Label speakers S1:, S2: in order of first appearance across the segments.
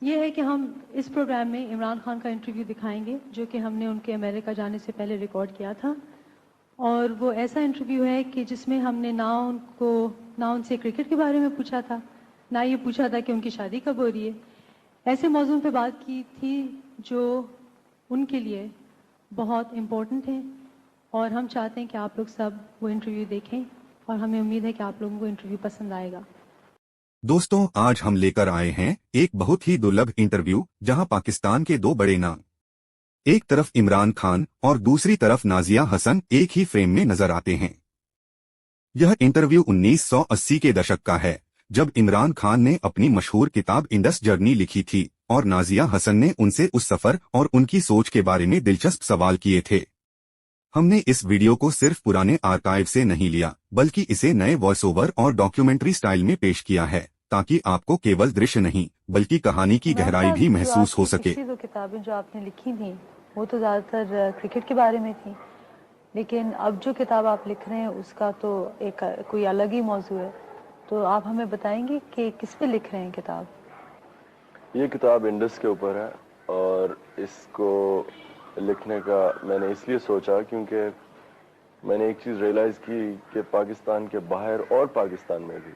S1: یہ ہے کہ ہم اس پروگرام میں عمران خان کا انٹرویو دکھائیں گے جو کہ ہم نے ان کے امریکہ جانے سے پہلے ریکارڈ کیا تھا، اور وہ ایسا انٹرویو ہے کہ جس میں ہم نے نہ ان سے کرکٹ کے بارے میں پوچھا تھا، نہ یہ پوچھا تھا کہ ان کی شادی کب ہو رہی ہے. ایسے موضوع پہ بات کی تھی جو ان کے لیے بہت امپورٹنٹ ہیں، اور ہم چاہتے ہیں کہ آپ لوگ سب وہ انٹرویو دیکھیں، اور ہمیں امید ہے کہ آپ لوگوں کو انٹرویو پسند آئے گا.
S2: دوستوں، آج ہم لے کر آئے ہیں ایک بہت ہی دلربھ انٹرویو جہاں پاکستان کے دو بڑے نام، ایک طرف عمران خان اور دوسری طرف نازیہ حسن ایک ہی فریم میں نظر آتے ہیں. یہ انٹرویو 1980 کے دشک کا ہے جب عمران خان نے اپنی مشہور کتاب انڈس جرنی لکھی تھی اور نازیہ حسن نے ان سے اس سفر اور ان کی سوچ کے بارے میں دلچسپ سوال کیے تھے. ہم نے اس ویڈیو کو صرف پرانے آرکائیو سے نہیں لیا بلکہ اسے نئے وائس اوور اور ڈاکیومنٹری سٹائل میں پیش کیا ہے تاکہ آپ کو کیول درشیہ نہیں بلکہ کہانی کی گہرائی بھی محسوس ہو سکے.
S1: پچھلی دو کتابیں جو آپ نے لکھی تھیں وہ تو زیادہ تر کرکٹ کے بارے میں تھیں، لیکن اب جو کتاب آپ لکھ رہے ہیں اس کا تو ایک کوئی الگ ہی موضوع ہے. تو آپ ہمیں بتائیں گے کہ کس پہ لکھ رہے ہیں کتاب؟
S3: یہ کتاب انڈس کے اوپر ہے، اور اس کو لکھنے کا میں نے اس لیے سوچا کیونکہ میں نے ایک چیز ریئلائز کی کہ پاکستان کے باہر اور پاکستان میں بھی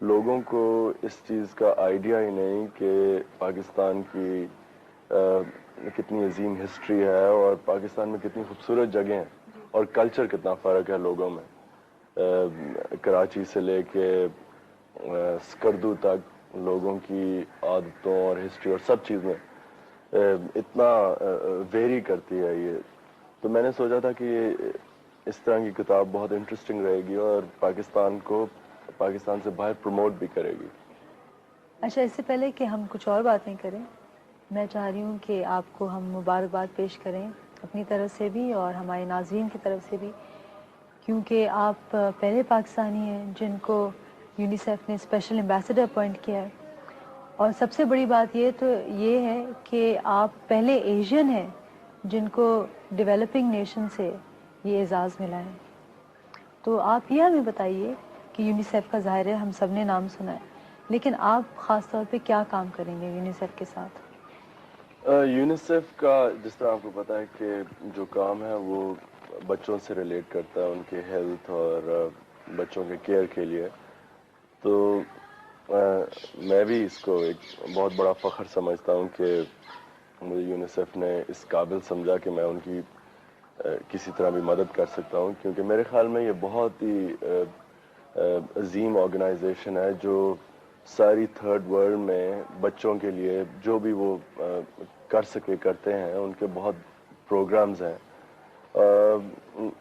S3: لوگوں کو اس چیز کا آئیڈیا ہی نہیں کہ پاکستان کی کتنی عظیم ہسٹری ہے اور پاکستان میں کتنی خوبصورت جگہیں ہیں اور کلچر کتنا فرق ہے لوگوں میں. کراچی سے لے کے سکردو تک لوگوں کی عادتوں اور ہسٹری اور سب چیز میں اتنا ویری کرتی ہے یہ. تو میں نے سوچا تھا کہ یہ اس طرح کی کتاب بہت انٹرسٹنگ رہے گی اور پاکستان کو پاکستان سے باہر پروموٹ بھی کرے گی.
S1: اچھا، اس سے پہلے کہ ہم کچھ اور باتیں کریں، میں چاہ رہی ہوں کہ آپ کو ہم مبارکباد پیش کریں اپنی طرف سے بھی اور ہمارے ناظرین کی طرف سے بھی، کیونکہ آپ پہلے پاکستانی ہیں جن کو یونیسیف نے اسپیشل ایمبیسڈر اپوائنٹ کیا ہے، اور سب سے بڑی بات یہ تو یہ ہے کہ آپ پہلے ایشین ہیں جن کو ڈیولپنگ نیشن سے یہ اعزاز ملا ہے. تو آپ یہ ہمیں بتائیے کہ یونیسیف کا ظاہر ہے ہم سب نے نام سنا ہے، لیکن آپ خاص طور پہ کیا کام کریں گے یونیسیف کے ساتھ؟
S3: یونیسیف کا جس طرح آپ کو پتا ہے کہ جو کام ہے وہ بچوں سے ریلیٹ کرتا ہے، ان کے ہیلتھ اور بچوں کے کیئر کے لیے. تو میں بھی اس کو ایک بہت بڑا فخر سمجھتا ہوں کہ مجھے یونیسیف نے اس قابل سمجھا کہ میں ان کی کسی طرح بھی مدد کر سکتا ہوں، کیونکہ میرے خیال میں یہ بہت ہی عظیم آرگنائزیشن ہے جو ساری تھرڈ ورلڈ میں بچوں کے لیے جو بھی وہ کر سکے کرتے ہیں. ان کے بہت پروگرامز ہیں.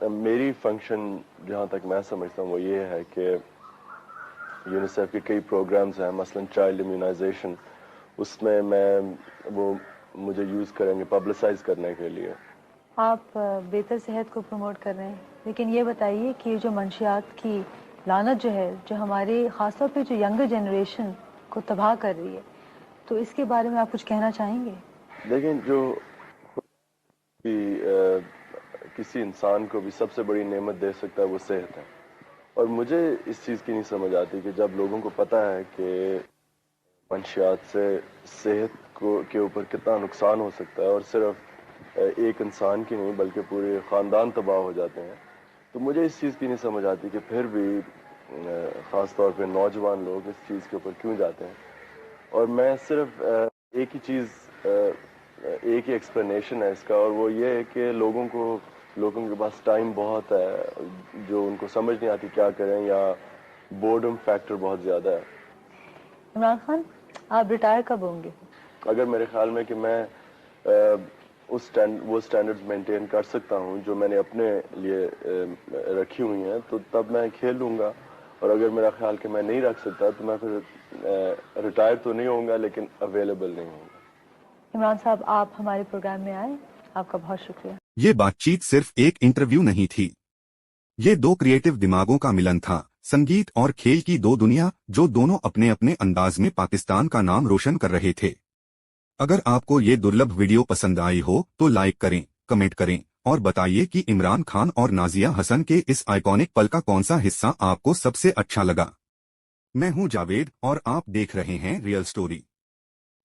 S3: میری فنکشن جہاں تک میں سمجھتا ہوں وہ یہ ہے کہ یونیسیف کے کئی پروگرامز ہیں، مثلا چائلڈ امیونائزیشن، اس میں وہ مجھے یوز کریں گے پبلسائز کرنے کے لیے.
S1: آپ بہتر صحت کو پروموٹ کر رہے ہیں، لیکن یہ بتائیے کہ یہ جو منشیات کی لعنت جو ہے جو ہمارے خاص طور پہ جو ینگر جنریشن کو تباہ کر رہی ہے، تو اس کے بارے میں آپ کچھ کہنا چاہیں گے؟
S3: دیکھیں، جو کسی انسان کو بھی سب سے بڑی نعمت دے سکتا ہے وہ صحت ہے، اور مجھے اس چیز کی نہیں سمجھ آتی کہ جب لوگوں کو پتہ ہے کہ منشیات سے صحت کے اوپر کتنا نقصان ہو سکتا ہے اور صرف ایک انسان کی نہیں بلکہ پورے خاندان تباہ ہو جاتے ہیں، تو مجھے اس چیز کی نہیں سمجھ آتی کہ پھر بھی خاص طور پہ نوجوان لوگ اس چیز کے اوپر کیوں جاتے ہیں. اور میں صرف ایک ہی ایکسپلینیشن ہے اس کا، اور وہ یہ ہے کہ لوگوں کے پاس ٹائم بہت ہے جو ان کو سمجھ نہیں آتی کیا کریں، یا بورڈم فیکٹر بہت زیادہ ہے.
S1: عمران خان، آپ ریٹائر کب ہوں گے؟
S3: اگر میرے خیال میں کہ میں وہ اسٹینڈرڈ مینٹین کر سکتا ہوں جو میں نے اپنے لیے رکھی ہوئی ہیں تو تب میں کھیل لوں گا، اور اگر میرا خیال کہ میں نہیں رکھ سکتا تو میں پھر ریٹائر تو نہیں ہوں گا لیکن اویلیبل نہیں ہوں گا.
S1: عمران صاحب، آپ ہمارے پروگرام میں آئے، آپ کا بہت شکریہ.
S2: یہ بات چیت صرف ایک انٹرویو نہیں تھی، یہ دو کریٹو دماغوں کا ملن تھا، سنگیت اور کھیل کی دو دنیا جو دونوں اپنے اپنے انداز میں پاکستان کا نام روشن کر رہے تھے. اگر آپ کو یہ دلربھ ویڈیو پسند آئی ہو تو لائک کریں، کمنٹ کریں اور بتائیے کہ عمران خان اور نازیہ حسن کے اس آئیکونک پل کا کون سا حصہ آپ کو سب سے اچھا لگا. میں ہوں جاوید اور آپ دیکھ رہے ہیں ریئل سٹوری.